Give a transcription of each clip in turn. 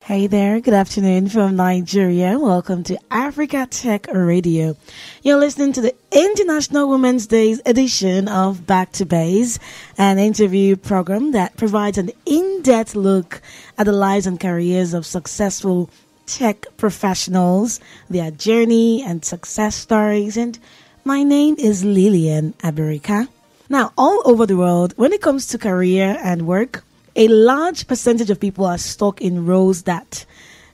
Hey there, good afternoon from Nigeria. Welcome to Africa Tech Radio. You're listening to the International Women's Day edition of Back to Base, an interview program that provides an in-depth look at the lives and careers of successful tech professionals, their journey and success stories. And my name is Lillian Aberika. Now, all over the world, when it comes to career and work, a large percentage of people are stuck in roles that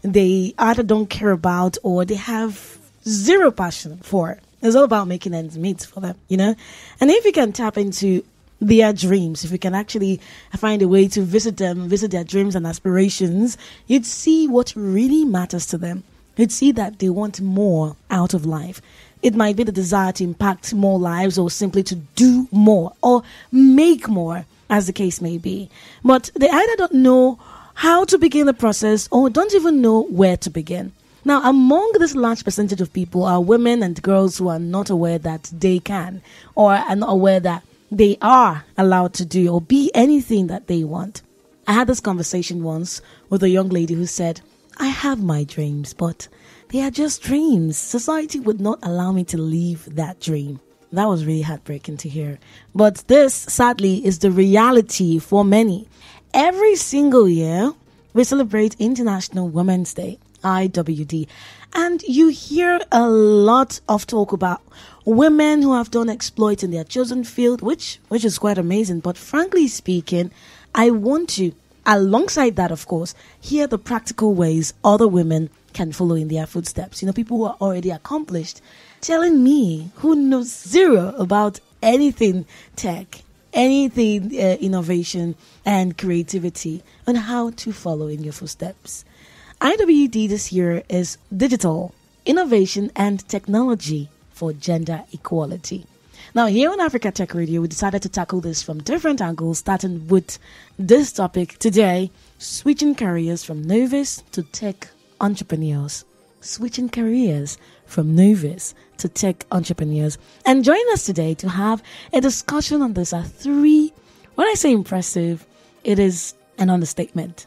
they either don't care about or they have zero passion for. It's all about making ends meet for them, you know? And if you can tap into their dreams, if you can actually find a way to visit their dreams and aspirations, you'd see what really matters to them. You'd see that they want more out of life. It might be the desire to impact more lives or simply to do more or make more, as the case may be. But they either don't know how to begin the process or don't even know where to begin. Now, among this large percentage of people are women and girls who are not aware that they can or are not aware that they are allowed to do or be anything that they want. I had this conversation once with a young lady who said, I have my dreams, but they are just dreams. Society would not allow me to live that dream. That was really heartbreaking to hear. But this, sadly, is the reality for many. Every single year, we celebrate International Women's Day, IWD. And you hear a lot of talk about women who have done exploits in their chosen field, which is quite amazing. But frankly speaking, I want to, alongside that, of course, hear the practical ways other women can follow in their footsteps. You know, people who are already accomplished, telling me who knows zero about anything tech, anything innovation and creativity, on how to follow in your footsteps. IWD this year is Digital, Innovation and Technology for Gender Equality. Now, here on Africa Tech Radio, we decided to tackle this from different angles, starting with this topic today, switching careers from novice to tech entrepreneurs. Switching careers from novice to tech entrepreneurs. And join us today to have a discussion on this are three, when I say impressive, it is an understatement.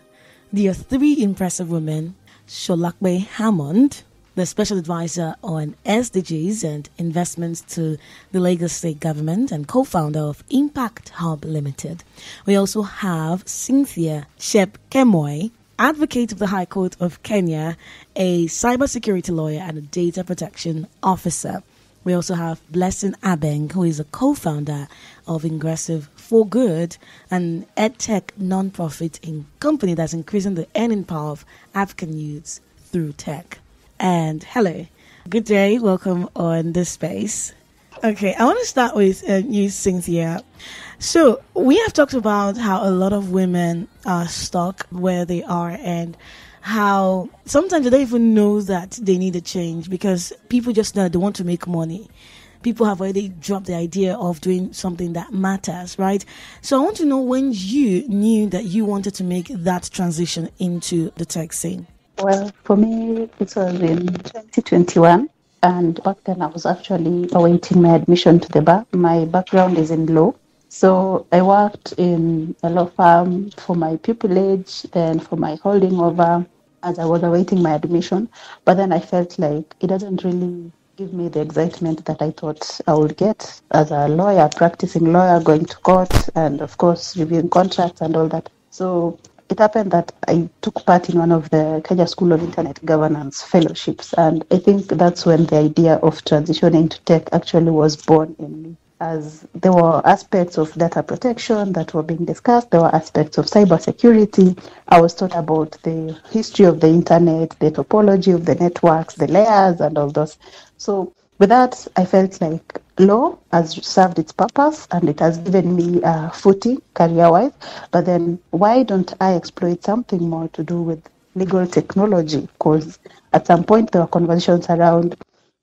There are three impressive women: Solape Hammond, the Special Advisor on SDGs and Investments to the Lagos State Government and co-founder of Impact Hub Limited. We also have Cynthia Chepkemoi, Advocate of the High Court of Kenya, a cybersecurity lawyer and a data protection officer. We also have Blessing Abeng, who is a co-founder of Ingressive for Good, an edtech non-profit company that's increasing the earning power of African youths through tech. And hello, good day, welcome on this space. Okay, I want to start with you, Cynthia. So we have talked about how a lot of women are stuck where they are and how sometimes they don't even know that they need a change because people just know that they want to make money. People have already dropped the idea of doing something that matters, right? So I want to know when you knew that you wanted to make that transition into the tech scene. Well, for me, it was in 2021. And back then I was actually awaiting my admission to the bar. My background is in law. So I worked in a law firm for my pupillage, then for my holding over as I was awaiting my admission. But then I felt like it doesn't really give me the excitement that I thought I would get as a lawyer, practicing lawyer, going to court, and of course reviewing contracts and all that. So it happened that I took part in one of the Kenya School of Internet Governance fellowships. And I think that's when the idea of transitioning to tech actually was born in me, as there were aspects of data protection that were being discussed. There were aspects of cybersecurity. I was taught about the history of the internet, the topology of the networks, the layers, and all those. So with that, I felt like law has served its purpose and it has given me a footing career-wise. But then why don't I exploit something more to do with legal technology? Because at some point there were conversations around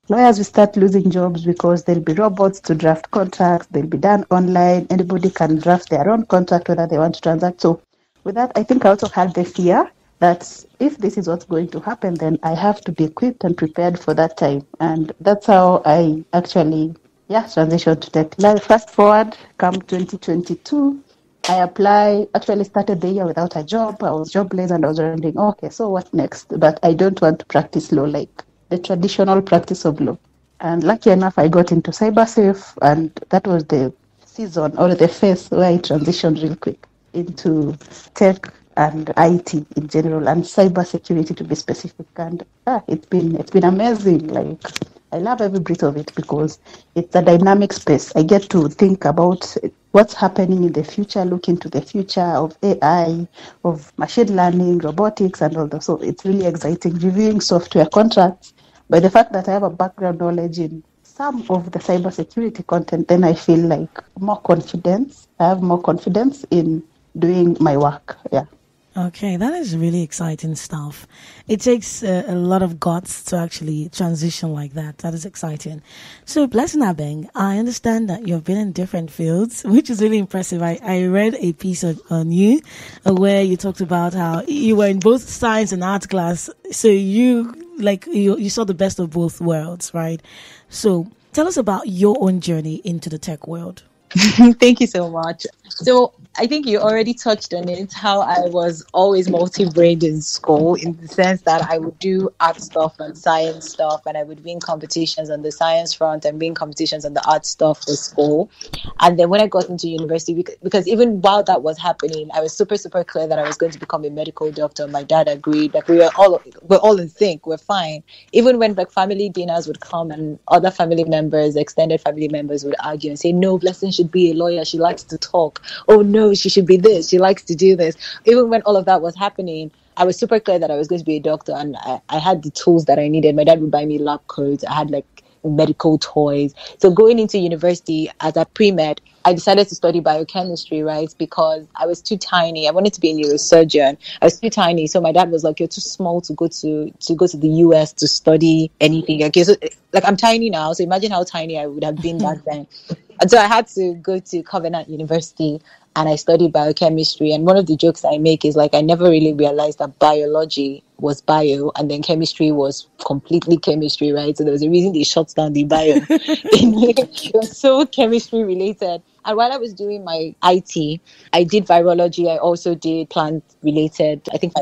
lawyers will start losing jobs because there'll be robots to draft contracts. They'll be done online. Anybody can draft their own contract whether they want to transact. So with that, I think I also had the fear that if this is what's going to happen, then I have to be equipped and prepared for that time. And that's how I actually transitioned to tech. Now, fast forward, come 2022, I actually started the year without a job. I was jobless and I was wondering, okay, so what next? But I don't want to practice law like the traditional practice of law. And lucky enough, I got into cybersafe, and that was the season or the phase where I transitioned real quick into tech and IT in general, and cybersecurity to be specific. And it's been amazing. Like, I love every bit of it because it's a dynamic space. I get to think about what's happening in the future, look into the future of AI, of machine learning, robotics, and all that. So it's really exciting reviewing software contracts. By the fact that I have a background knowledge in some of the cybersecurity content, then I feel like more confidence. I have more confidence in doing my work. Yeah. Okay, that is really exciting stuff. It takes a lot of guts to actually transition like that. That is exciting. So, Blessing Abeng, I understand that you've been in different fields, which is really impressive. I read a piece on you where you talked about how you were in both science and art class. So you saw the best of both worlds, right? So tell us about your own journey into the tech world. Thank you so much. So I think you already touched on it, how I was always multi-brained in school, in the sense that I would do art stuff and science stuff, and I would win competitions on the science front and win competitions on the art stuff for school. And then when I got into university, because even while that was happening, I was super, super clear that I was going to become a medical doctor. My dad agreed. Like, we're all in sync. We're fine. Even when like family dinners would come and other family members, extended family members would argue and say, no, Blessing should be a lawyer. She likes to talk. Oh no, she should be this. She likes to do this. Even when all of that was happening, I was super clear that I was going to be a doctor, and I had the tools that I needed. My dad would buy me lab coats. I had like medical toys. So going into university as a pre-med, I decided to study biochemistry, right? Because I was too tiny. I wanted to be a neurosurgeon. I was too tiny. So my dad was like, you're too small to go to the US to study anything. Okay, so like, I'm tiny now. So imagine how tiny I would have been back then. And so I had to go to Covenant University, and I studied biochemistry. And one of the jokes I make is like, I never really realized that biology was bio and then chemistry was completely chemistry, right? So there was a reason they shut down the bio. It was so chemistry related. And while I was doing my IT, I did virology. I also did plant related, I think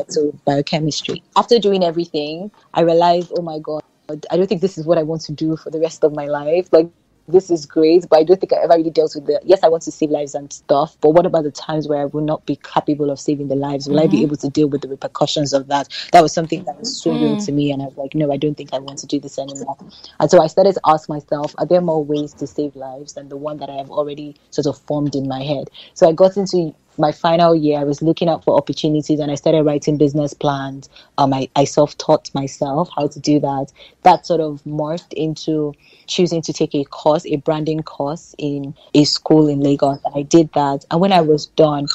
biochemistry. After doing everything, I realized, oh my God, I don't think this is what I want to do for the rest of my life. Like, this is great, but I don't think I ever really dealt with yes, I want to save lives and stuff, but what about the times where I will not be capable of saving the lives? Will I be able to deal with the repercussions of that? That was something that was so real to me, and I was like, no, I don't think I want to do this anymore. And so I started to ask myself, are there more ways to save lives than the one that I have already sort of formed in my head? So I got into my final year. I was looking out for opportunities, and I started writing business plans. I self-taught myself how to do that. That sort of morphed into choosing to take a branding course in a school in Lagos. And I did that. And when I was done,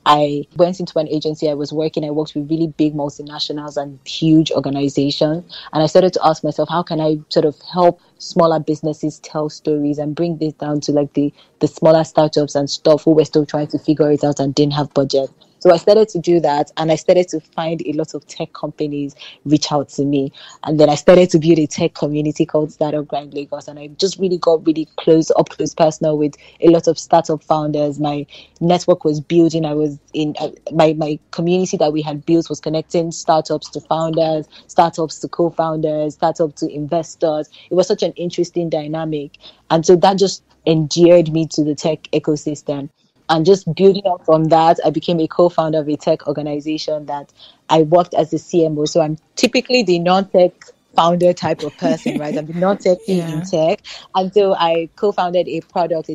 I went into an agency I was working. I worked with really big multinationals and huge organizations. And I started to ask myself, how can I sort of help smaller businesses tell stories and bring this down to like the smaller startups and stuff who were still trying to figure it out and didn't have budget. So I started to do that, and I started to find a lot of tech companies reach out to me. And then I started to build a tech community called Startup Grind Lagos. And I just really got really close personal with a lot of startup founders. My network was building. I was in my community that we had built was connecting startups to founders, startups to co-founders, startups to investors. It was such an interesting dynamic. And so that just endeared me to the tech ecosystem. And just building up from that, I became a co-founder of a tech organization that I worked as a CMO. So I'm typically the non-tech founder type of person, right? I'm the non-tech in tech. And so I co-founded a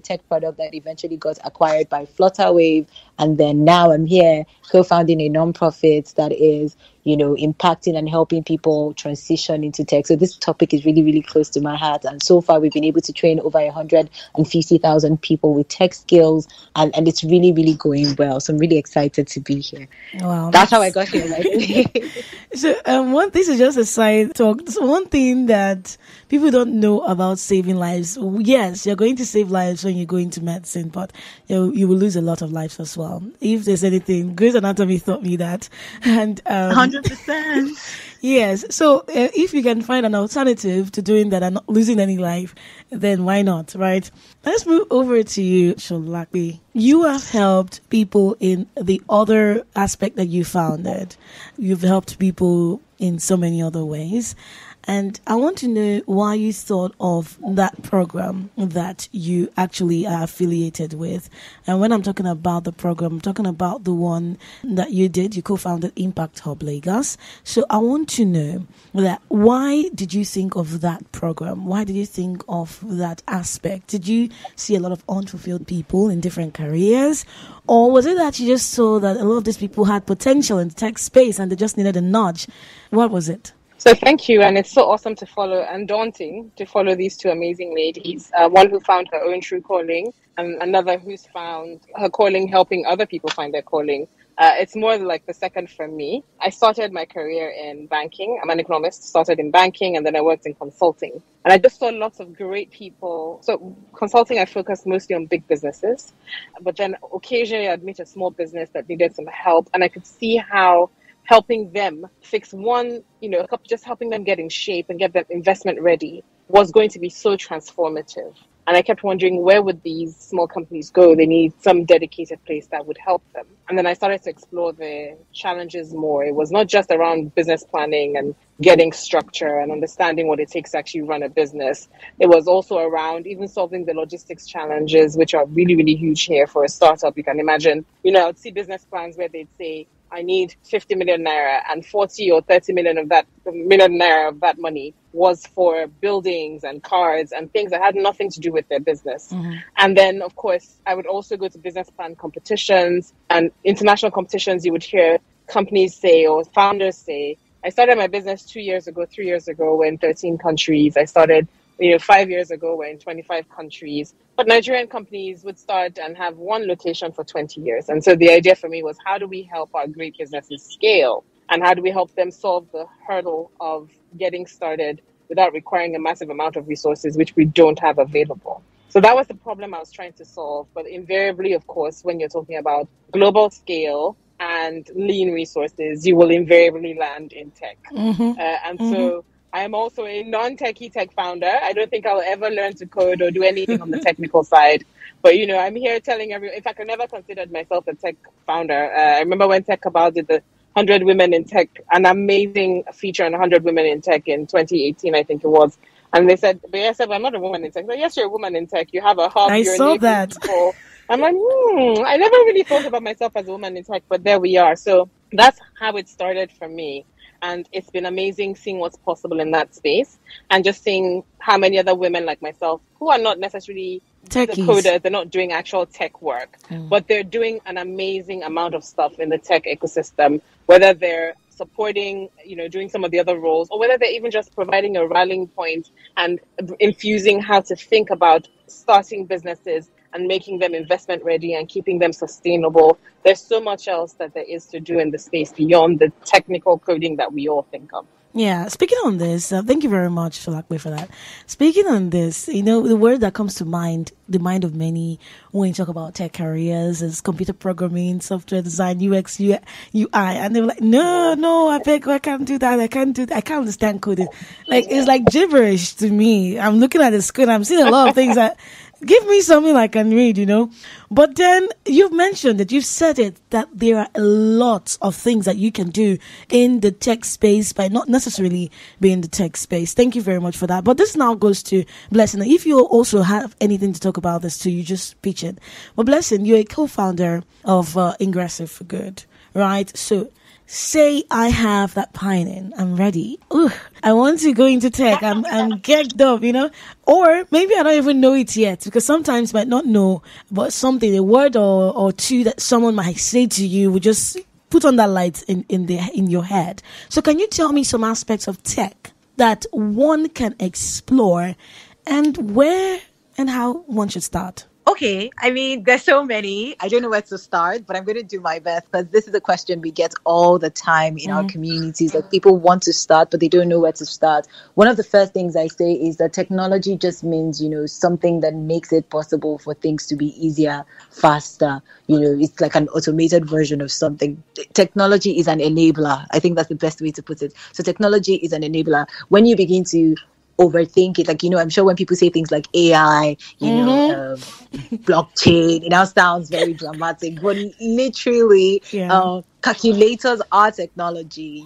tech product that eventually got acquired by Flutterwave. And then now I'm here co-founding a nonprofit that is, impacting and helping people transition into tech. So this topic is really, really close to my heart. And so far, we've been able to train over 150,000 people with tech skills. And it's really, really going well. So I'm really excited to be here. Wow. That's how I got here, right? So this is just a side talk. So one thing that people don't know about saving lives, yes, you're going to save lives when you go into medicine, but you will lose a lot of lives as well. If there's anything, Grey's Anatomy taught me that. And 100%. Yes. So if you can find an alternative to doing that and not losing any life, then why not, right? Let's move over to you, Solape. You have helped people in the other aspect that you founded. You've helped people in so many other ways. And I want to know why you thought of that program that you actually are affiliated with. And when I'm talking about the program, I'm talking about the one that you did. You co-founded Impact Hub Lagos. So I want to know that why did you think of that program? Why did you think of that aspect? Did you see a lot of unfulfilled people in different careers? Or was it that you just saw that a lot of these people had potential in the tech space and they just needed a nudge? What was it? So thank you, and it's so awesome to follow and daunting to follow these two amazing ladies. One who found her own true calling, and another who's found her calling helping other people find their calling. It's more like the second for me. I started my career in banking. I'm an economist, started in banking, and then I worked in consulting. And I just saw lots of great people. So consulting, I focused mostly on big businesses, but then occasionally I'd meet a small business that needed some help, and I could see how helping them fix one, just helping them get in shape and get them investment ready was going to be so transformative. And I kept wondering, where would these small companies go? They need some dedicated place that would help them. And then I started to explore the challenges more. It was not just around business planning and getting structure and understanding what it takes to actually run a business. It was also around even solving the logistics challenges, which are really, really huge here for a startup. You can imagine, I'd see business plans where they'd say, I need 50 million naira, and 40 or 30 million of that money was for buildings and cars and things that had nothing to do with their business. Mm-hmm. And then, of course, I would also go to business plan competitions and international competitions. You would hear companies say or founders say, I started my business 3 years ago, we're in 13 countries. I started 5 years ago, we're in 25 countries. But Nigerian companies would start and have one location for 20 years. And so the idea for me was, how do we help our great businesses scale? And how do we help them solve the hurdle of getting started without requiring a massive amount of resources, which we don't have available? So that was the problem I was trying to solve. But invariably, of course, when you're talking about global scale and lean resources, you will invariably land in tech. Mm-hmm. So I'm also a non-techie tech founder. I don't think I'll ever learn to code or do anything on the technical side. But, I'm here telling everyone, in fact, I never considered myself a tech founder. I remember when Tech Cabal did the 100 Women in Tech, an amazing feature on 100 Women in Tech in 2018, I think it was. And they said, but I said, I'm not a woman in tech. But yes, you're a woman in tech. You have a hub. I saw that. People. I'm like, I never really thought about myself as a woman in tech, but there we are. So that's how it started for me. And it's been amazing seeing what's possible in that space and just seeing how many other women like myself who are not necessarily the coders, they're not doing actual tech work, but they're doing an amazing amount of stuff in the tech ecosystem, whether they're supporting, doing some of the other roles, or whether they're even just providing a rallying point and infusing how to think about starting businesses and making them investment ready and keeping them sustainable. There's so much else that there is to do in the space beyond the technical coding that we all think of. Yeah, speaking on this, thank you very much, Solape, for that. Speaking on this, the word that comes to mind, the mind of many when you talk about tech careers is computer programming, software design, UX, UI. And they were like, no, I can't do that. I can't understand coding. It's like gibberish to me. I'm looking at the screen, I'm seeing a lot of things that give me something I can read, But then you've mentioned that you've said it, that there are a lot of things that you can do in the tech space by not necessarily being in the tech space. Thank you very much for that. But this now goes to Blessing. If you also have anything to talk about this too, you just pitch it. But Blessing, you're a co-founder of Ingressive for Good, right? So say I have that pining, I'm ready. I want to go into tech. I'm geeked up, Or maybe I don't even know it yet, because sometimes you might not know, but something, a word or two that someone might say to you would just put on that light in your head. So can you tell me some aspects of tech that one can explore, and where and how one should start? Okay, I mean, there's so many. I don't know where to start, but I'm going to do my best because this is a question we get all the time in our communities. Like people want to start, but they don't know where to start. One of the first things I say is that technology just means, something that makes it possible for things to be easier, faster. It's like an automated version of something. Technology is an enabler. I think that's the best way to put it. So technology is an enabler. When you begin to overthink it, like I'm sure when people say things like AI, blockchain, it now sounds very dramatic, but literally calculators are technology.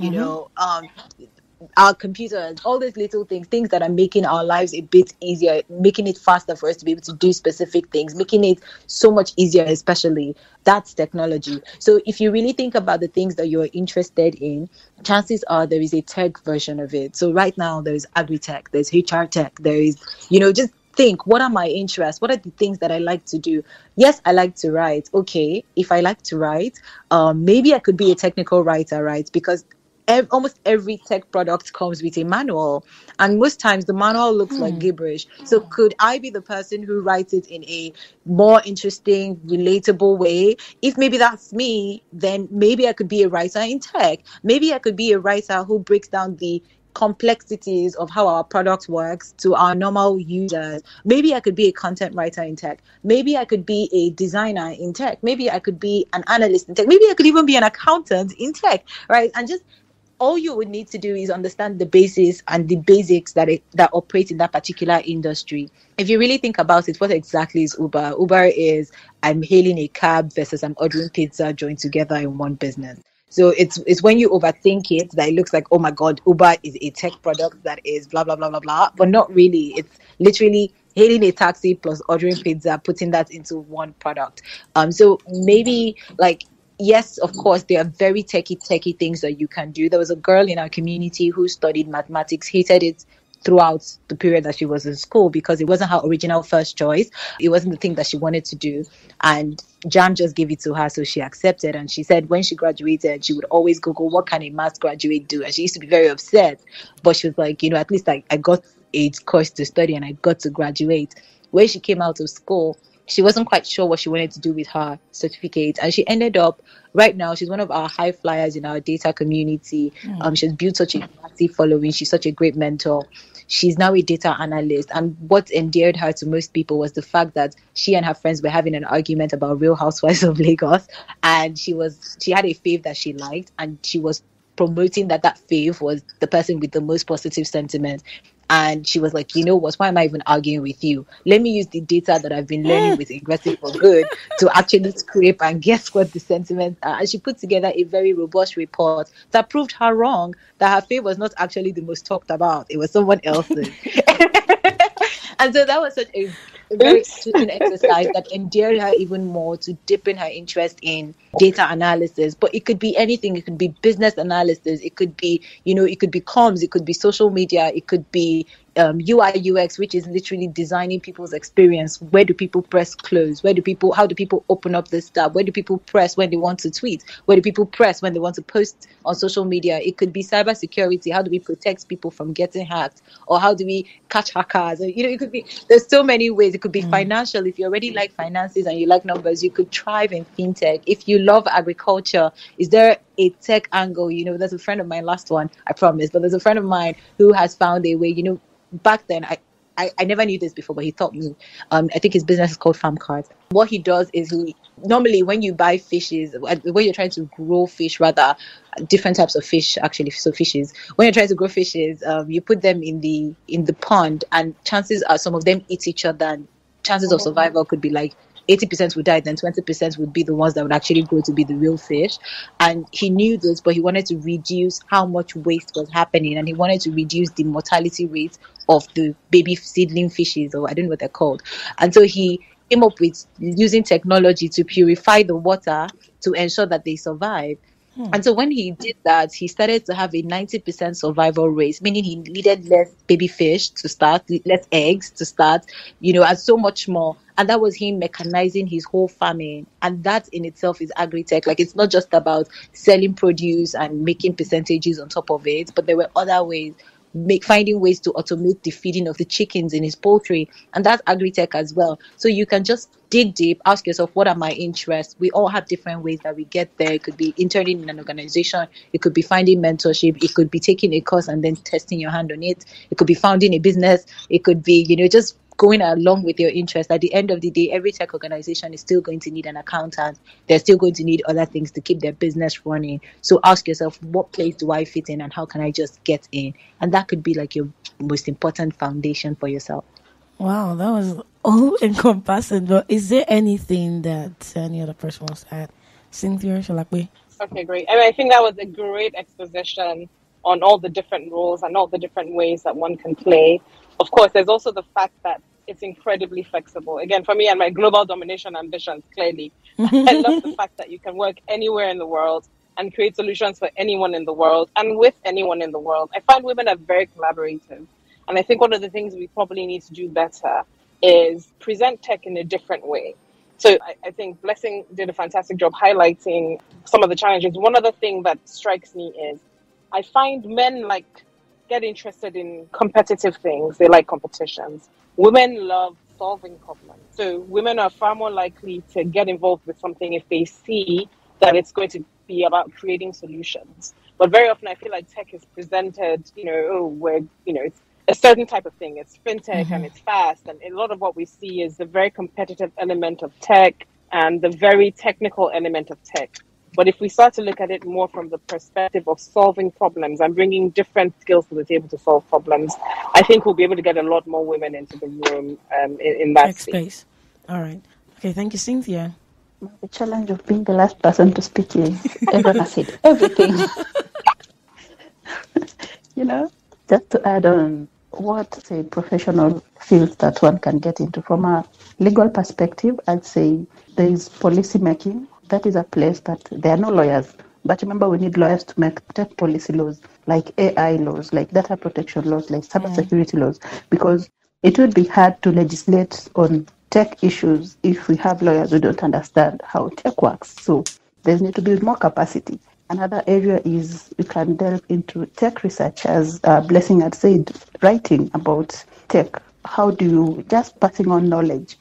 Our computers, all these little things that are making our lives a bit easier, making it faster for us to be able to do specific things, making it so much easier, especially that's technology. So if you really think about the things that you're interested in, chances are there is a tech version of it. So right now there's agri-tech, there's HR tech, there is, just think, what are my interests? What are the things that I like to do? Yes, I like to write. Okay, if I like to write, maybe I could be a technical writer, right? Because almost every tech product comes with a manual, and most times the manual looks like gibberish. So could I be the person who writes it in a more interesting, relatable way? If maybe that's me, then maybe I could be a writer in tech. Maybe I could be a writer who breaks down the complexities of how our product works to our normal users. Maybe I could be a content writer in tech. Maybe I could be a designer in tech. Maybe I could be an analyst in tech. Maybe I could even be an accountant in tech, right? And just all you would need to do is understand the basis and the basics that operate in that particular industry. If you really think about it, what exactly is Uber? Uber is I'm hailing a cab versus I'm ordering pizza joined together in one business. So it's when you overthink it that it looks like, oh my God, Uber is a tech product that is blah, blah, blah, blah, blah. But not really. It's literally hailing a taxi plus ordering pizza, putting that into one product. So maybe yes, of course, there are very techie things that you can do. There was a girl in our community who studied mathematics, hated it throughout the period that she was in school because it wasn't her original first choice. It wasn't the thing that she wanted to do. And JAM just gave it to her, so she accepted. And she said when she graduated, she would always Google, what can a math graduate do? And she used to be very upset. But she was like, at least I got a course to study and I got to graduate. When she came out of school, she wasn't quite sure what she wanted to do with her certificate. And she ended up, right now, she's one of our high flyers in our data community. She's built such a massive following. She's such a great mentor. She's now a data analyst. And what endeared her to most people was the fact that she and her friends were having an argument about Real Housewives of Lagos. And she had a fave that she liked. And she was promoting that fave was the person with the most positive sentiment. And she was like, what, why am I even arguing with you? Let me use the data that I've been learning with Ingressive for Good to actually scrape and guess what the sentiments are. And she put together a very robust report that proved her wrong, that her fave was not actually the most talked about. It was someone else's. And so that was such a very interesting exercise that endeared her even more to deepen her interest in data analysis. But it could be anything. It could be business analysis. It could be, it could be comms. It could be social media. It could be UI UX, which is literally designing people's experience. Where do people press close? How do people open up this tab? Where do people press when they want to tweet? Where do people press when they want to post on social media? It could be cybersecurity. How do we protect people from getting hacked? Or how do we catch hackers? It could be, there's so many ways. It could be financial. If you already like finances and you like numbers, you could thrive in fintech. If you love agriculture, is there a tech angle? There's a friend of mine, last one, I promise, but there's a friend of mine who has found a way, back then, I never knew this before, but he taught me. I think his business is called Farm Cards. What he does is normally when you buy fishes, when you're trying to grow fish, rather different types of fish, actually, so fishes. When you're trying to grow fishes, you put them in the pond, and chances are some of them eat each other, and chances of survival could be like 80% would die, then 20% would be the ones that would actually grow to be the real fish. And he knew this, but he wanted to reduce how much waste was happening, and he wanted to reduce the mortality rate of the baby seedling fishes, or I don't know what they're called. And so he came up with using technology to purify the water to ensure that they survive. And so when he did that, he started to have a 90% survival rate, meaning he needed less baby fish to start, less eggs to start, and so much more. And that was him mechanizing his whole farming. And that in itself is agri-tech. Like, it's not just about selling produce and making percentages on top of it, but there were other ways. finding ways to automate the feeding of the chickens in his poultry, and that's agri-tech as well. So you can just dig deep, ask yourself, what are my interests? We all have different ways that we get there. It could be interning in an organization, it could be finding mentorship, it could be taking a course and then testing your hand on it, it could be founding a business, it could be, just going along with your interest. At the end of the day, every tech organization is still going to need an accountant. They're still going to need other things to keep their business running. So ask yourself, what place do I fit in and how can I just get in? And that could be like your most important foundation for yourself. Wow, that was all encompassing. But is there anything that any other person wants to add? Cynthia Chepkemoi? Okay, great. I think that was a great exposition on all the different roles and all the different ways that one can play. Of course, there's also the fact that it's incredibly flexible. Again, for me and my global domination ambitions, clearly, I love the fact that you can work anywhere in the world and create solutions for anyone in the world and with anyone in the world. I find women are very collaborative. And I think one of the things we probably need to do better is present tech in a different way. So I think Blessing did a fantastic job highlighting some of the challenges. One other thing that strikes me is I find men get interested in competitive things. They like competitions. Women love solving problems. So women are far more likely to get involved with something if they see that it's going to be about creating solutions. But very often I feel like tech is presented, it's a certain type of thing. It's fintech and it's fast. And a lot of what we see is the very competitive element of tech and the very technical element of tech. But if we start to look at it more from the perspective of solving problems and bringing different skills to the table to solve problems, I think we'll be able to get a lot more women into the room in that space. All right. Okay, thank you, Cynthia. The challenge of being the last person to speak is everyone has said everything. Just to add on what, say, professional fields that one can get into from a legal perspective, I'd say there is policy making. That is a place that there are no lawyers. But remember, we need lawyers to make tech policy laws, like AI laws, like data protection laws, like cybersecurity laws, because it would be hard to legislate on tech issues if we have lawyers who don't understand how tech works. So there's need to build more capacity. Another area is we can delve into tech research, as Blessing had said, writing about tech. How do you, just passing on knowledge,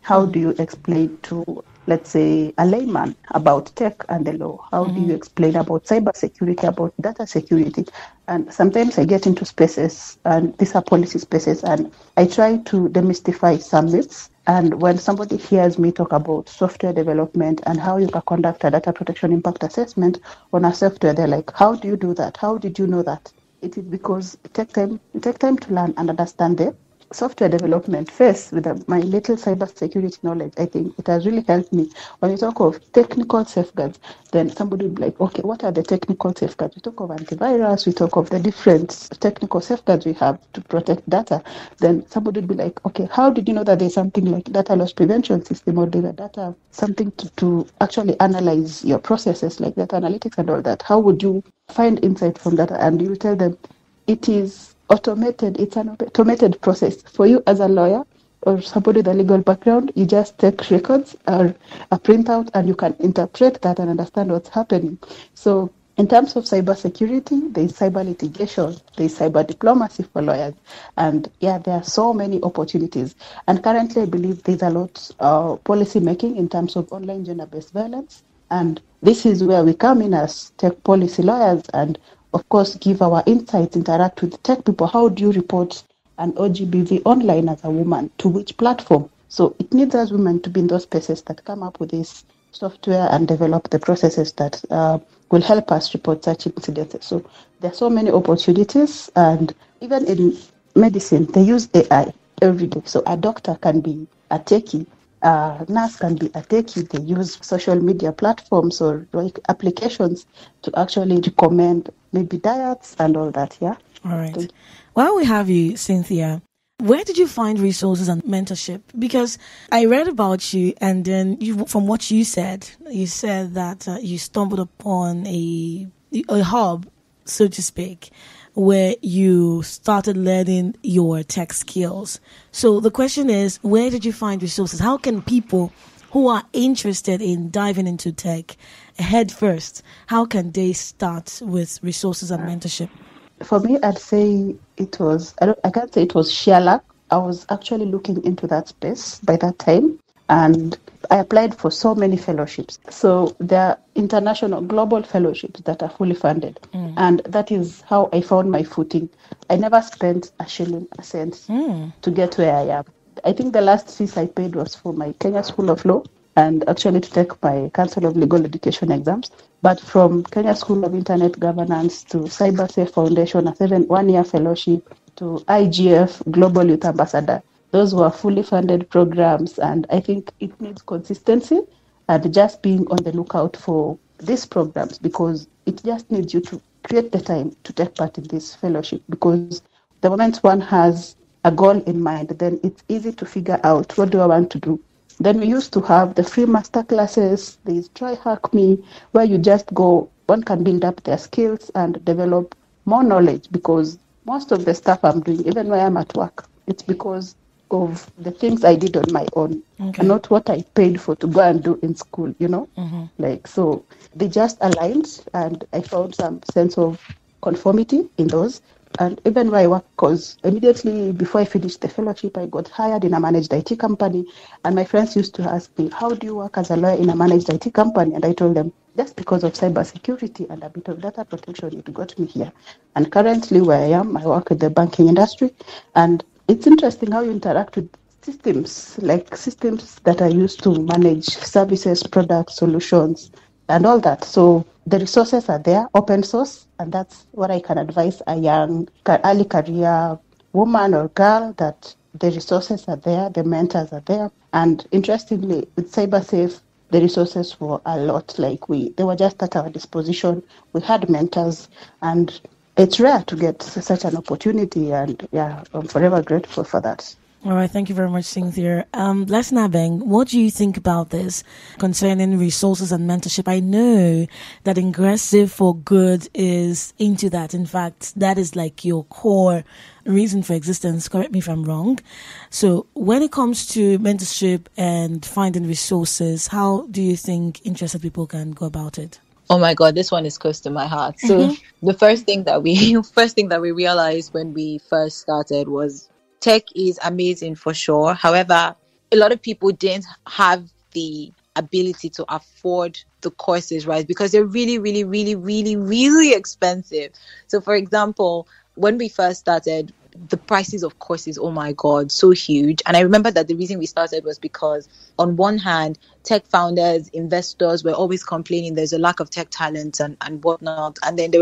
how do you explain to, let's say, a layman about tech and the law? How do you explain about cybersecurity, about data security? And sometimes I get into spaces, and these are policy spaces, and I try to demystify some myths. And when somebody hears me talk about software development and how you can conduct a data protection impact assessment on a software, they're like, how do you do that? How did you know that? It is because it takes time to learn and understand the software development first. With my little cybersecurity knowledge, I think it has really helped me. When you talk of technical safeguards, then somebody will be like, okay, what are the technical safeguards? We talk of antivirus, we talk of the different technical safeguards we have to protect data. Then somebody will be like, okay, how did you know that there's something like data loss prevention system or data, something to actually analyze your processes like data analytics and all that? How would you find insight from data? And you tell them it is automated. It's an automated process. For you as a lawyer or somebody with a legal background, you just take records or a printout and you can interpret that and understand what's happening. So in terms of cybersecurity, there is cyber litigation, there is cyber diplomacy for lawyers. And there are so many opportunities. And currently, I believe there's a lot of policy making in terms of online gender-based violence. And this is where we come in as tech policy lawyers and of course, give our insights, interact with tech people. How do you report an OGBV online as a woman? To which platform? So it needs us women to be in those spaces that come up with this software and develop the processes that will help us report such incidents. So there are so many opportunities. And even in medicine, they use AI every day. So a doctor can be a techie. Nurse can be a techie. They use social media platforms or applications to actually recommend maybe diets and all that. Yeah. All right. While we have you, Cynthia, where did you find resources and mentorship? Because I read about you, and then from what you said that you stumbled upon a hub, so to speak, where you started learning your tech skills. So the question is, where did you find resources? How can people who are interested in diving into tech head first, how can they start with resources and mentorship? For me, I'd say it was, I can't say it was sheer luck. I was actually looking into that space by that time, and I applied for so many fellowships. So there are international, global fellowships that are fully funded. And that is how I found my footing. I never spent a shilling, a cent to get where I am. I think the last fees I paid was for my Kenya School of Law and actually to take my Council of Legal Education exams. But from Kenya School of Internet Governance to Cybersecurity Foundation, a 1-year fellowship, to IGF Global Youth Ambassador, those were fully funded programs. And I think it needs consistency and just being on the lookout for these programs, because it just needs you to create the time to take part in this fellowship, because the moment one has a goal in mind, then it's easy to figure out, what do I want to do? Then we used to have the free master classes. There's Try Hack Me, where you just go, one can build up their skills and develop more knowledge, because most of the stuff I'm doing, even when I'm at work, it's because of the things I did on my own, and not what I paid for to go and do in school, Like, so they just aligned, and I found some sense of conformity in those. And even where I work, because immediately before I finished the fellowship, I got hired in a managed IT company. And my friends used to ask me, how do you work as a lawyer in a managed IT company? And I told them, just because of cybersecurity and a bit of data protection, it got me here. And currently where I am, I work in the banking industry. And it's interesting how you interact with systems, like systems that are used to manage services, products, solutions, and all that. So the resources are there, open source, and that's what I can advise a young, early career woman or girl, that the resources are there, the mentors are there. And interestingly, with CyberSafe, the resources were a lot. Like they were just at our disposition. We had mentors, and it's rare to get such an opportunity. And yeah, I'm forever grateful for that. All right, thank you very much, Cynthia. Blessing Abeng, what do you think about this concerning resources and mentorship? I know that Ingressive for Good is into that. In fact, that is like your core reason for existence. Correct me if I'm wrong. So when it comes to mentorship and finding resources, how do you think interested people can go about it? Oh my God, this one is close to my heart. So the first thing that we realized when we first started was tech is amazing for sure. However, a lot of people didn't have the ability to afford the courses, right? Because they're really, really, really, really, really expensive. So for example, when we first started, the prices of courses, oh my God, so huge. And I remember that the reason we started was because on one hand, tech founders, investors were always complaining there's a lack of tech talent and whatnot. And then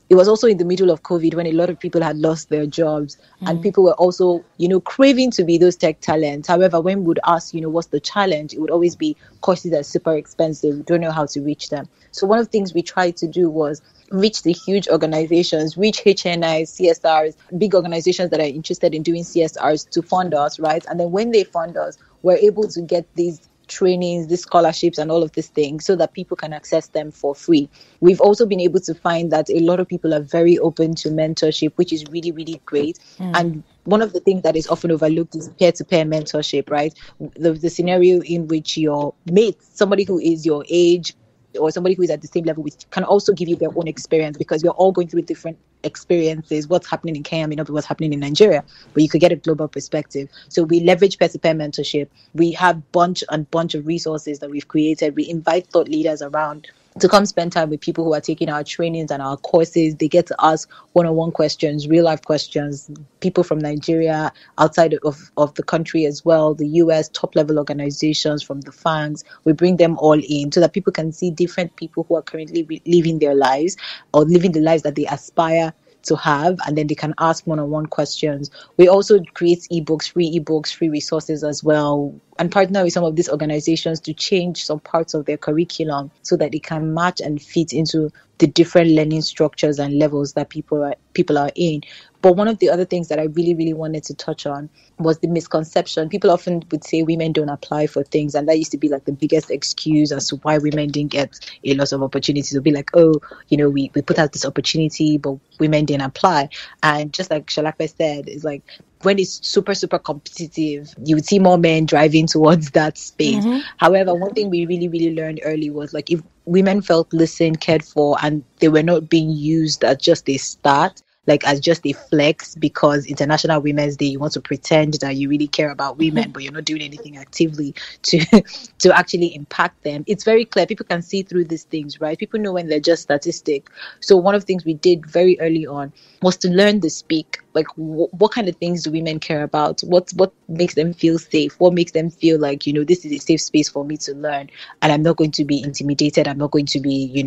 it was also in the middle of COVID when a lot of people had lost their jobs and people were also, craving to be those tech talents. However, when we would ask, what's the challenge, it would always be courses that are super expensive. We don't know how to reach them. So one of the things we tried to do was reach the huge organizations, reach HNIs, CSRs, big organizations that are interested in doing CSRs to fund us, right? And then when they fund us, we're able to get these trainings, these scholarships and all of these things so that people can access them for free. We've also been able to find that a lot of people are very open to mentorship, which is really, really great. And one of the things that is often overlooked is peer-to-peer mentorship, right? The scenario in which your mate, somebody who is your age, or somebody who is at the same level with, can also give you their own experience, because we're all going through different experiences. What's happening in Kenya may not be what's happening in Nigeria, but you could get a global perspective. So we leverage peer-to-peer mentorship. We have bunch of resources that we've created. We invite thought leaders around to come spend time with people who are taking our trainings and our courses. They get to ask one-on-one questions, real-life questions, people from Nigeria, outside of the country as well, the US, top-level organizations from the FANGs. We bring them all in so that people can see different people who are currently living their lives or living the lives that they aspire to have, and then they can ask one-on-one questions. We also create free resources as well, and partner with some of these organizations to change some parts of their curriculum so that it can match and fit into the different learning structures and levels that people are in. But one of the other things that I really, really wanted to touch on was the misconception. People often would say women don't apply for things, and that used to be like the biggest excuse as to why women didn't get a lot of opportunities. It would be like, we put out this opportunity, but women didn't apply. And just like Solape said, it's like, when it's super, super competitive, you would see more men driving towards that space. However, one thing we really, really learned early was like, if women felt listened, cared for, and they were not being used as just a start, like as just a flex because International Women's Day, you want to pretend that you really care about women, but you're not doing anything actively to to actually impact them. It's very clear. People can see through these things, right? People know when they're just statistic. So one of the things we did very early on was to learn to speak. Like, what kind of things do women care about? What makes them feel safe? What makes them feel like, this is a safe space for me to learn, and I'm not going to be intimidated. I'm not going to be,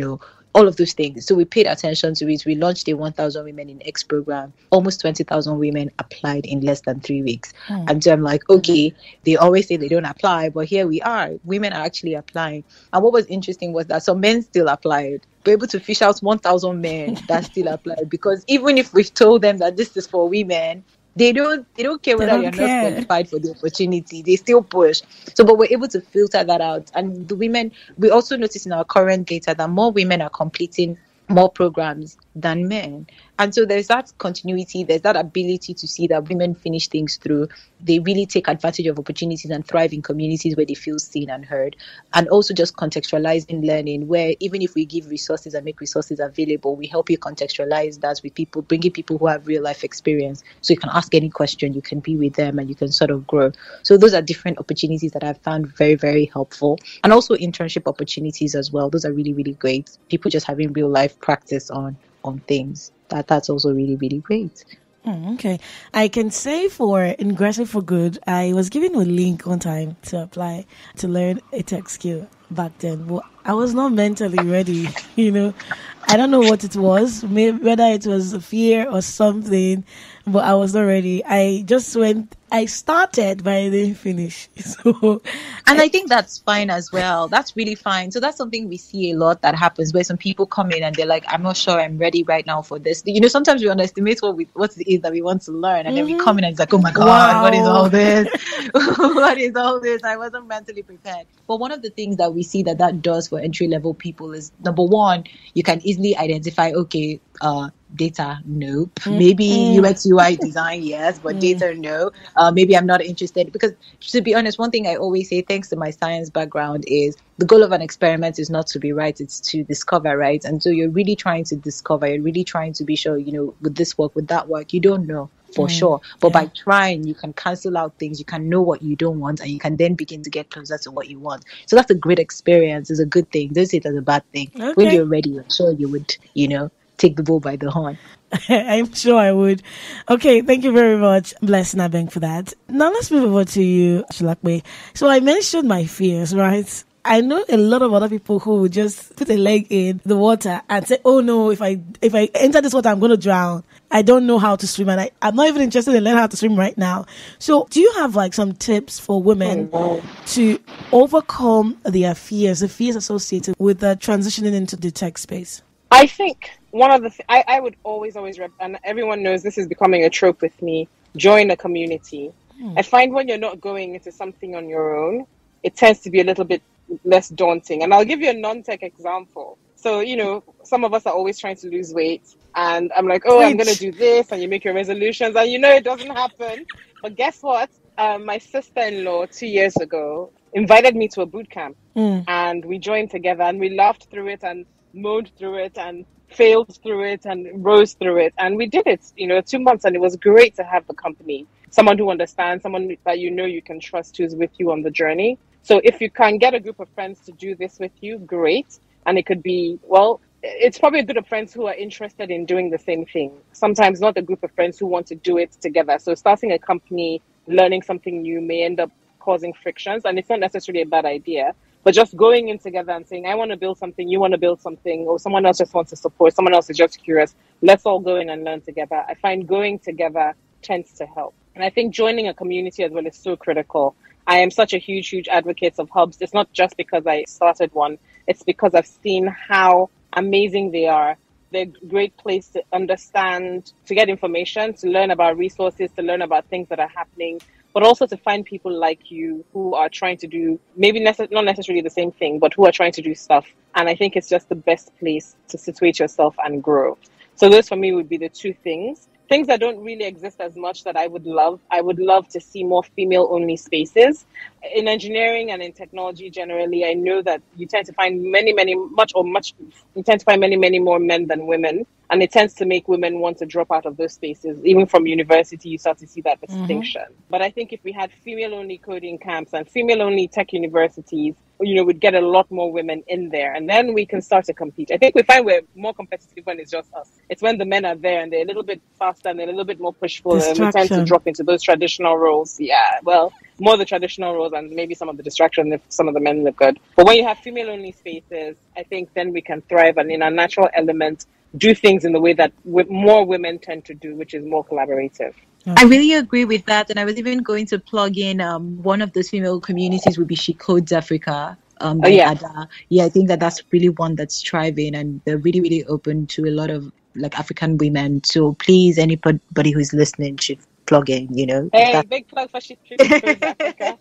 all of those things. So we paid attention to it. We launched a 1,000 Women in X program. Almost 20,000 women applied in less than 3 weeks. And so I'm like, okay, they always say they don't apply, but here we are. Women are actually applying. And what was interesting was that some men still applied. We're able to fish out 1,000 men that still applied, because even if we've told them that this is for women, they don't care whether you're not qualified for the opportunity. They still push. So, but we're able to filter that out. And the women, we also notice in our current data that more women are completing more programs than men. And so there's that continuity, there's that ability to see that women finish things through. They really take advantage of opportunities and thrive in communities where they feel seen and heard. And also just contextualizing learning, where even if we give resources and make resources available, we help you contextualize that with people, bringing people who have real life experience. So you can ask any question, you can be with them, and you can sort of grow. So those are different opportunities that I've found very, very helpful. And also internship opportunities as well. Those are really, really great. People just having real life practice on things. That's also really, really great. Okay. I can say for Ingressive for Good, I was given a link one time to apply to learn a tech skill back then. But I was not mentally ready, I don't know what it was, maybe whether it was a fear or something, but I was not ready. I started, but I didn't finish. So, and I think that's fine as well. That's really fine. So that's something we see a lot that happens, where some people come in and they're like, I'm not sure I'm ready right now for this. Sometimes we underestimate what it is that we want to learn. And then we come in and it's like, oh my God, wow. What is all this? What is all this? I wasn't mentally prepared. But one of the things that we see that does for entry-level people is, number one, you can easily identify, okay, data, nope. Maybe UX UI design, yes, but data, no. Maybe I'm not interested, because to be honest, one thing I always say, thanks to my science background, is the goal of an experiment is not to be right, it's to discover, right? And so you're really trying to discover, you're really trying to be sure, would this work, would that work? You don't know for sure, but by trying, you can cancel out things, you can know what you don't want, and you can then begin to get closer to what you want. So that's a great experience. It's a good thing. Don't see it as a bad thing. Okay. When you're ready, I'm sure you would, take the bull by the horn. I'm sure I would. Okay, thank you very much, Blessing Abeng, for that. Now let's move over to you, Solape. So I mentioned my fears, right? I know a lot of other people who would just put a leg in the water and say, oh no, if I enter this water, I'm going to drown. I don't know how to swim, and I'm not even interested in learning how to swim right now. So do you have some tips for women to overcome their fears, the fears associated with transitioning into the tech space? I think one of the I would always and everyone knows this is becoming a trope with me, join a community. I find when you're not going into something on your own, it tends to be a little bit less daunting. And I'll give you a non-tech example. So, some of us are always trying to lose weight, and I'm like, I'm going to do this, and you make your resolutions, and it doesn't happen. But guess what? My sister-in-law 2 years ago invited me to a boot camp, and we joined together, and we laughed through it, and moaned through it, and failed through it, and rose through it, and we did it 2 months, and it was great to have the company, someone who understands, someone that you can trust, who's with you on the journey. So if you can get a group of friends to do this with you, great. And it could be, it's probably a group of friends who are interested in doing the same thing, sometimes not a group of friends who want to do it together. So starting a company, learning something new may end up causing frictions, and it's not necessarily a bad idea. But just going in together and saying, I want to build something, you want to build something, or someone else just wants to support, someone else is just curious, let's all go in and learn together. I find going together tends to help. And I think joining a community as well is so critical. I am such a huge advocate of hubs. It's not just because I started one. It's because I've seen how amazing they are. They're a great place to understand, to get information, to learn about resources, to learn about things that are happening, but also to find people like you who are trying to do maybe not necessarily the same thing, but who are trying to do stuff. And I think it's just the best place to situate yourself and grow. So those for me would be the two things. Things that don't really exist as much that I would love. I would love to see more female-only spaces. In engineering and in technology generally, I know that you tend to find many more men than women. And it tends to make women want to drop out of those spaces. Even from university, you start to see that distinction. But I think if we had female-only coding camps and female-only tech universities, we'd get a lot more women in there, and then we can start to compete. I think we find we're more competitive when it's just us. It's when the men are there and they're a little bit faster and they're a little bit more pushful, and we tend to drop into those traditional roles. Yeah, well, more the traditional roles and maybe some of the distraction if some of the men look good. But when you have female-only spaces, I think then we can thrive and in a natural element do things in the way that more women tend to do, which is more collaborative. I really agree with that, and I was even going to plug in one of those female communities would be She Codes Africa. Ada. Yeah, I think that's really one that's thriving, and they're really, really open to a lot of like African women. So please, anybody who's listening should plug in. Hey, big plug for She Codes Africa.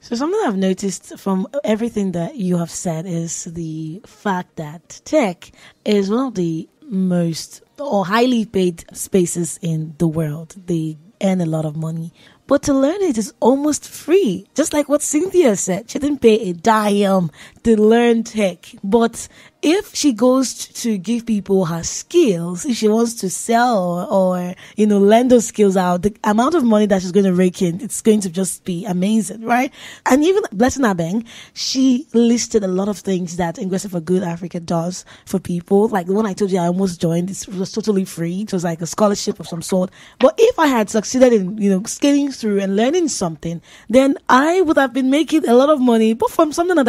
So something I've noticed from everything that you have said is the fact that tech is one of the most or highly paid spaces in the world. They earn a lot of money. But to learn it is almost free. Just like what Cynthia said. She didn't pay a dime to learn tech. But if she goes to give people her skills, if she wants to sell or lend those skills out, the amount of money that she's going to rake in, it's going to just be amazing, right? And even Blessing Abeng, she listed a lot of things that Ingressive for Good Africa does for people. Like the one I told you I almost joined, it was totally free. It was like a scholarship of some sort. But if I had succeeded in, scaling through and learning something, then I would have been making a lot of money, but from something that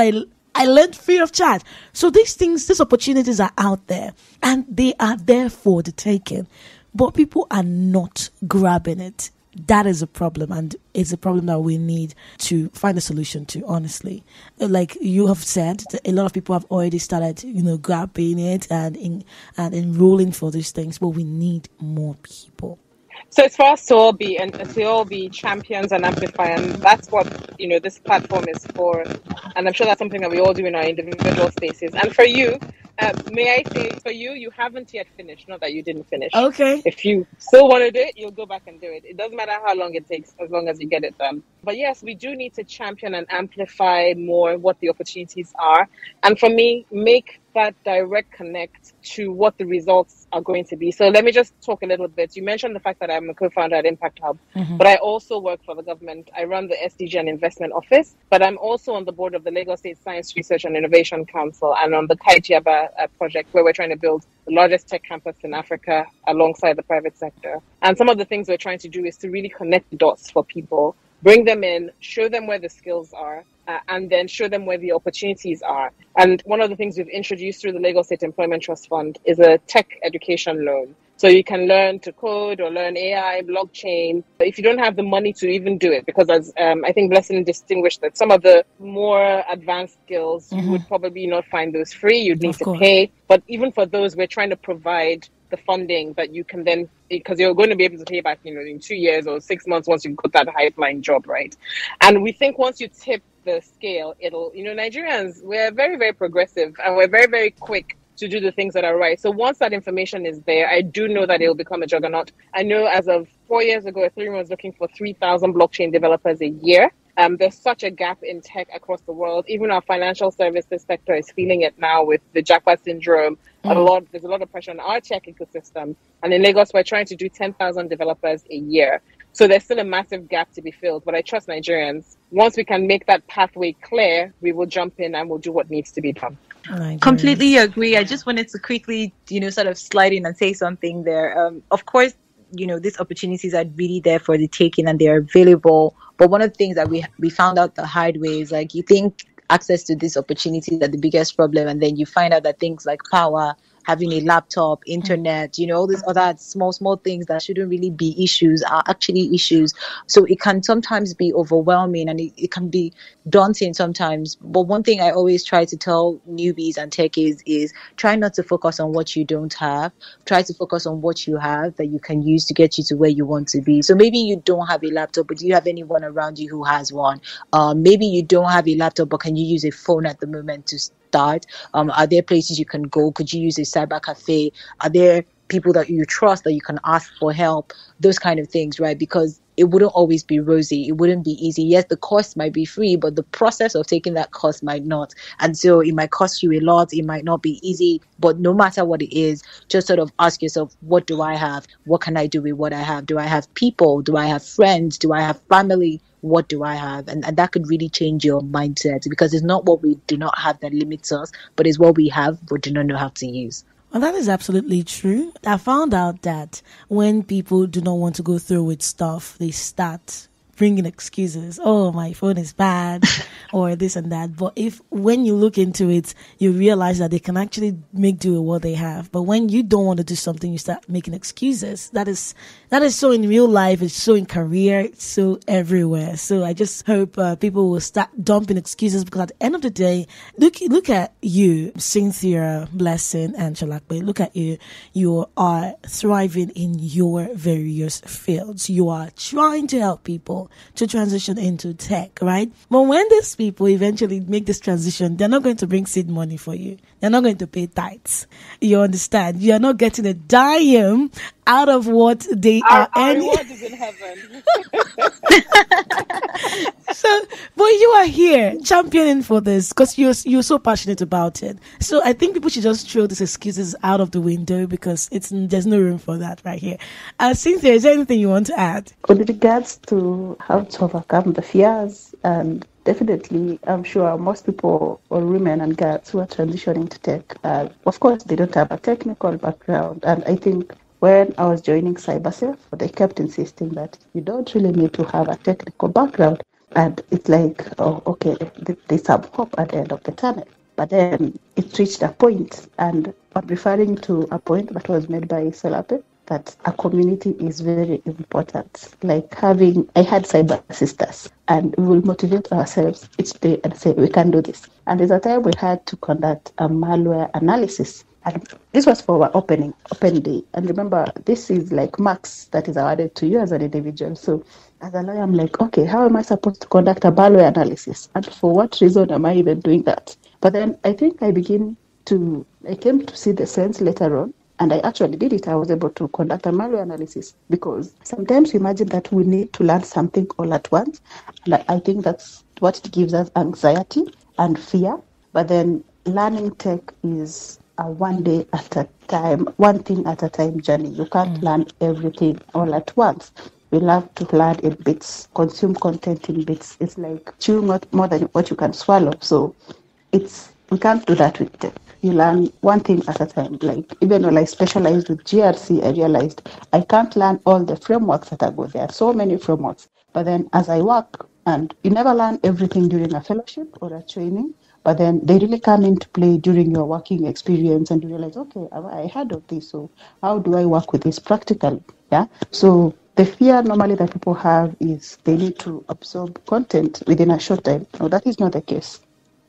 I learned free of charge. So these opportunities are out there and they are there for the taking, but people are not grabbing it. That is a problem, and it's a problem that we need to find a solution to, honestly. Like you have said, a lot of people have already started, grabbing it and enrolling for these things, but we need more people. So it's for us to all be champions and amplify, and that's what this platform is for. And I'm sure that's something that we all do in our individual spaces. And for you, may I say, for you, you haven't yet finished. Not that you didn't finish. Okay. If you still want to do it, you'll go back and do it. It doesn't matter how long it takes, as long as you get it done. But yes, we do need to champion and amplify more what the opportunities are. And for me, make that direct connect to what the results are going to be. So let me just talk a little bit. You mentioned the fact that I'm a co-founder at Impact Hub, but I also work for the government. I run the SDG and Investment Office, but I'm also on the board of the Lagos State Science Research and Innovation Council and on the Kaijiaba project, where we're trying to build the largest tech campus in Africa alongside the private sector. And some of the things we're trying to do is to really connect the dots for people, bring them in, show them where the skills are, and then show them where the opportunities are. And one of the things we've introduced through the Lagos State Employment Trust Fund is a tech education loan. So you can learn to code or learn AI, blockchain, if you don't have the money to even do it. Because as I think Blessing distinguished that some of the more advanced skills, you would probably not find those free. You'd need to pay. But even for those, we're trying to provide the funding that you can then, because you're going to be able to pay back, in 2 years or 6 months once you've got that high-flying job, right? And we think once you tip the scale, it'll, Nigerians, we're very, very progressive and we're very, very quick to do the things that are right. So once that information is there, I do know that it will become a juggernaut. I know as of 4 years ago, Ethereum was looking for 3,000 blockchain developers a year. There's such a gap in tech across the world. Even our financial services sector is feeling it now with the jackpot syndrome. There's a lot of pressure on our tech ecosystem. And in Lagos, we're trying to do 10,000 developers a year. So there's still a massive gap to be filled. But I trust Nigerians. Once we can make that pathway clear, we will jump in and we'll do what needs to be done. Completely agree. I just wanted to quickly, sort of slide in and say something there. Of course, these opportunities are really there for the taking and they're available. But one of the things that we found out the hard way is like you think access to these opportunities are the biggest problem, and then you find out that things like power, having a laptop, internet, all these other small things that shouldn't really be issues are actually issues. So it can sometimes be overwhelming and it can be daunting sometimes. But one thing I always try to tell newbies and techies is try not to focus on what you don't have. Try to focus on what you have that you can use to get you to where you want to be. So maybe you don't have a laptop, but do you have anyone around you who has one? Maybe you don't have a laptop, but can you use a phone at the moment to start? Are there places you can go? Could you use a cyber cafe? Are there people that you trust that you can ask for help? Those kind of things, right? Because it wouldn't always be rosy. It wouldn't be easy. Yes, the course might be free, but the process of taking that course might not. And so it might cost you a lot. It might not be easy, but no matter what it is, just sort of ask yourself, what do I have? What can I do with what I have? Do I have people? Do I have friends? Do I have family? What do I have? And that could really change your mindset, because it's not what we do not have that limits us, but it's what we have but do not know how to use. Well, that is absolutely true. I found out that when people do not want to go through with stuff, they start bringing excuses. Oh, my phone is bad or this and that. But when you look into it, you realize that they can actually make do with what they have. But when you don't want to do something, you start making excuses. That is so in real life. It's so in career. It's so everywhere. So I just hope people will start dumping excuses, because at the end of the day, look at you, Cynthia, Blessing, and Solape. Look at you. You are thriving in your various fields. You are trying to help people to transition into tech, right? But when these people eventually make this transition, they're not going to bring seed money for you. They're not going to pay tithes. You understand? You are not getting a dime out of what they are earning. Our reward is in heaven. So, but you are here championing for this because you're so passionate about it. So I think people should just throw these excuses out of the window, because there's no room for that right here. Cynthia, is there anything you want to add? With regards to how to overcome the fears, and definitely, I'm sure most people, or women and girls who are transitioning to tech, of course, they don't have a technical background. And I think when I was joining Cybersecurity, they kept insisting that you don't really need to have a technical background. And it's like, oh, okay, there's some hope at the end of the tunnel. But then it reached a point, and I'm referring to a point that was made by Solape, that a community is very important. Like I had cyber sisters, and we will motivate ourselves each day and say, we can do this. And there's a time we had to conduct a malware analysis. And this was for our open day. And remember, this is like marks that is awarded to you as an individual. So as a lawyer, I'm like, okay, how am I supposed to conduct a malware analysis? And for what reason am I even doing that? But then I think I came to see the sense later on. And I actually did it. I was able to conduct a malware analysis, because sometimes we imagine that we need to learn something all at once. And I think that's what it gives us, anxiety and fear. But then learning tech is a one day at a time, one thing at a time journey. You can't learn everything all at once. We love to learn in bits, consume content in bits. It's like chewing more than what you can swallow. So we can't do that with tech. You learn one thing at a time. Like even when I specialized with GRC, I realized I can't learn all the frameworks that are good. There are so many frameworks. But then as I work, and you never learn everything during a fellowship or a training, but then they really come into play during your working experience, and you realize, okay, I heard of this, so how do I work with this practically? Yeah. So the fear normally that people have is they need to absorb content within a short time. No, that is not the case.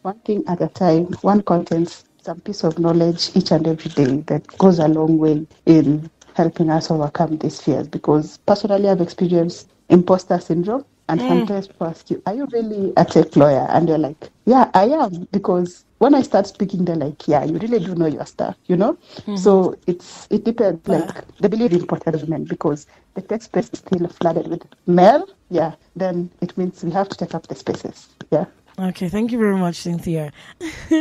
One thing at a time, one content, some piece of knowledge each and every day, that goes a long way in helping us overcome these fears. Because personally, I've experienced imposter syndrome, and sometimes people ask you, are you really a tech lawyer? And you're like, yeah, I am. Because when I start speaking, they're like, yeah, you really do know your stuff, you know? Mm-hmm. So it depends. Like, they believe in important women, because the tech space is still flooded with male. Yeah, then it means we have to take up the spaces. Yeah. Okay, thank you very much, Cynthia.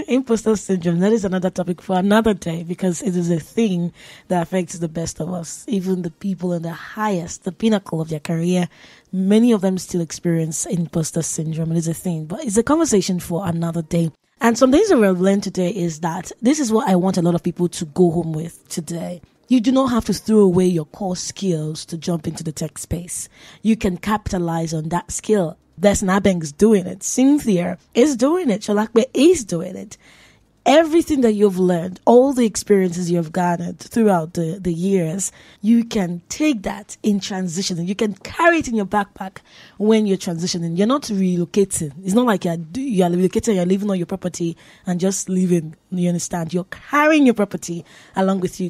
Imposter syndrome, that is another topic for another day, because it is a thing that affects the best of us. Even the people in the pinnacle of their career, many of them still experience imposter syndrome. It is a thing, but it's a conversation for another day. And some things that we've learned today is that this is what I want a lot of people to go home with today. You do not have to throw away your core skills to jump into the tech space. You can capitalize on that skill. Blessing Abeng is doing it. Cynthia is doing it. Solape is doing it. Everything that you've learned, all the experiences you've garnered throughout the years, you can take that in transitioning. You can carry it in your backpack when you're transitioning. You're not relocating. It's not like you're relocating, you're leaving all your property and just leaving. You understand? You're carrying your property along with you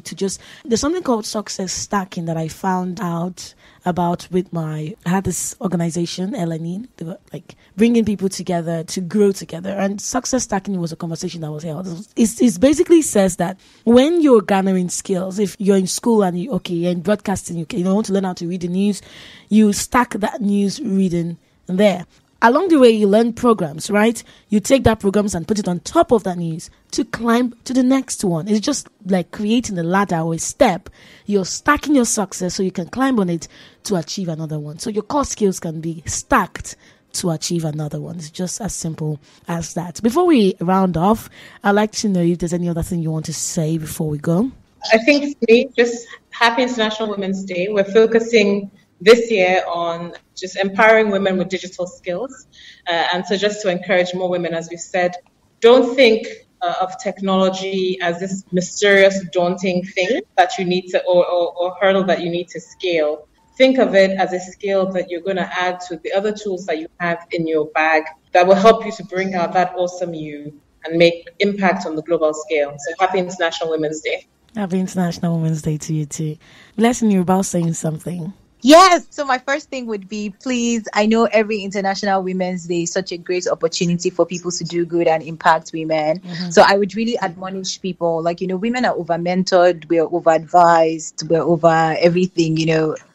there's something called success stacking that I found out about I had this organization, LNE, they were like bringing people together to grow together. And success stacking was a conversation that was held. skills. It basically says that when you're garnering skills, if you're in school and you're in broadcasting, you want to learn how to read the news, you stack that news reading there. Along the way, you learn programs, right? You take that programs and put it on top of that news to climb to the next one. It's just like creating a ladder or a step. You're stacking your success so you can climb on it to achieve another one. So your core skills can be stacked to achieve another one. It's just as simple as that. Before we round off, I'd like to know if there's any other thing you want to say before we go. I think for me, just happy International Women's Day. We're focusing this year on just empowering women with digital skills. And so just to encourage more women, as we've said, don't think of technology as this mysterious, daunting thing that you need to, or hurdle that you need to scale. Think of it as a skill that you're going to add to the other tools that you have in your bag that will help you to bring out that awesome you and make impact on the global scale. So happy International Women's Day. Happy International Women's Day to you too. Blessing, you're about saying something. Yes. So my first thing would be, please, I know every International Women's Day is such a great opportunity for people to do good and impact women. Mm-hmm. So I would really admonish people, women are over-mentored, we're over-advised, we're over everything,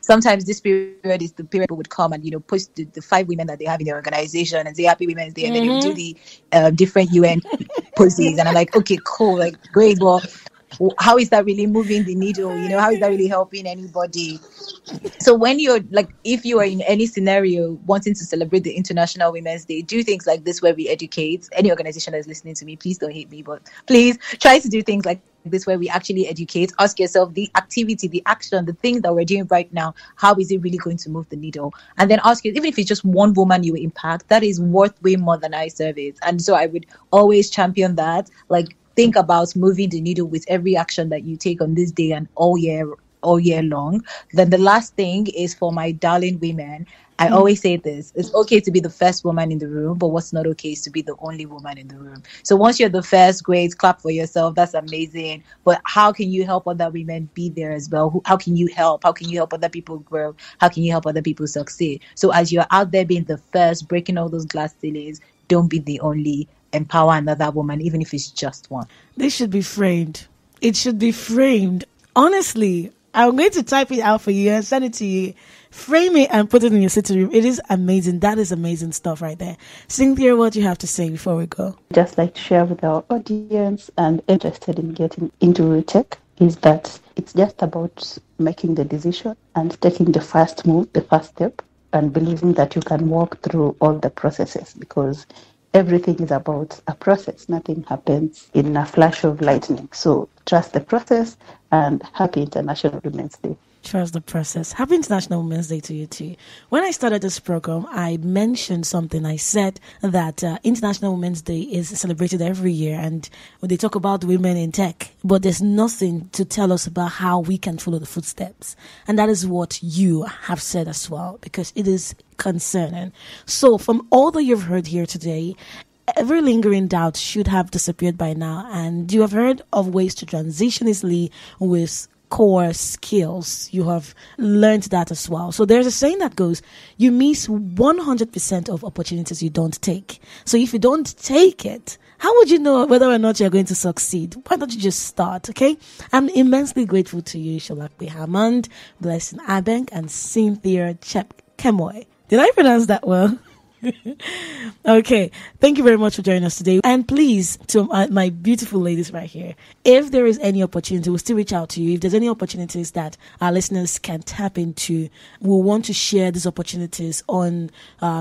Sometimes this period is the period people would come and, push the 5 women that they have in their organization and say Happy Women's Day, and then they do the different UN poses. And I'm like, okay, cool, great. Well, how is that really moving the needle? How is that really helping anybody? So when you're if you are in any scenario wanting to celebrate the International Women's Day, do things like this where we educate. Any organization that's listening to me, please don't hate me, but please try to do things like this where we actually educate. Ask yourself the activity, the action, the thing that we're doing right now, how is it really going to move the needle? And then ask you, even if it's just one woman you impact, that is worth way more than eye service. And so I would always champion that. Think about moving the needle with every action that you take on this day and all year long. Then the last thing is for my darling women. I always say this: it's okay to be the first woman in the room, but what's not okay is to be the only woman in the room. So once you're the first, great, clap for yourself. That's amazing. But how can you help other women be there as well? How can you help? How can you help other people grow? How can you help other people succeed? So as you're out there being the first, breaking all those glass ceilings, don't be the only. Empower another woman, even if it's just one. This should be framed. It should be framed. Honestly, I'm going to type it out for you and send it to you. Frame it and put it in your sitting room. It is amazing. That is amazing stuff right there. Cynthia, what do you have to say before we go? Just like to share with our audience and interested in getting into tech is that it's just about making the decision and taking the first move, the first step, and believing that you can walk through all the processes, because everything is about a process. Nothing happens in a flash of lightning. So trust the process, and happy International Women's Day. Trust the process. Happy International Women's Day to you too. When I started this program, I mentioned something. I said that International Women's Day is celebrated every year, and when they talk about women in tech, but there's nothing to tell us about how we can follow the footsteps. And that is what you have said as well, because it is concerning. So from all that you've heard here today, every lingering doubt should have disappeared by now, and you have heard of ways to transition easily with core skills. You have learned that as well. So there's a saying that goes, you miss 100% of opportunities you don't take. So if you don't take it, how would you know whether or not you're going to succeed? Why don't you just start, okay? I'm immensely grateful to you, Solape Hammond, Blessing Abeng, and Cynthia Chepkemoi. Did I pronounce that well? Okay, thank you very much for joining us today. And please, to my beautiful ladies right here, if there is any opportunity, we'll still reach out to you. If there's any opportunities that our listeners can tap into, we'll want to share these opportunities on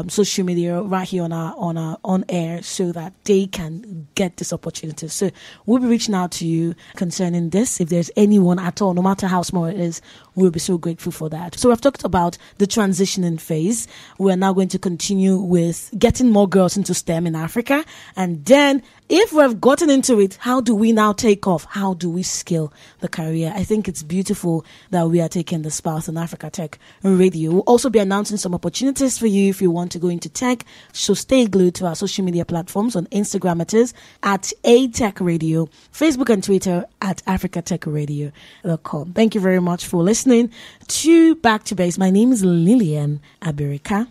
social media right here on air, so that they can get this opportunity. So we'll be reaching out to you concerning this. If there's anyone at all, no matter how small it is, we'll be so grateful for that. So we've talked about the transitioning phase. We're now going to continue with getting more girls into STEM in Africa. And then if we've gotten into it, how do we now take off? How do we scale the career? I think it's beautiful that we are taking this path on Africa Tech Radio. We'll also be announcing some opportunities for you if you want to go into tech. So stay glued to our social media platforms. On Instagram, it is at ATech Radio, Facebook and Twitter at africatechradio.com. Thank you very much for listening to Back to Base. My name is Lillian Abirika.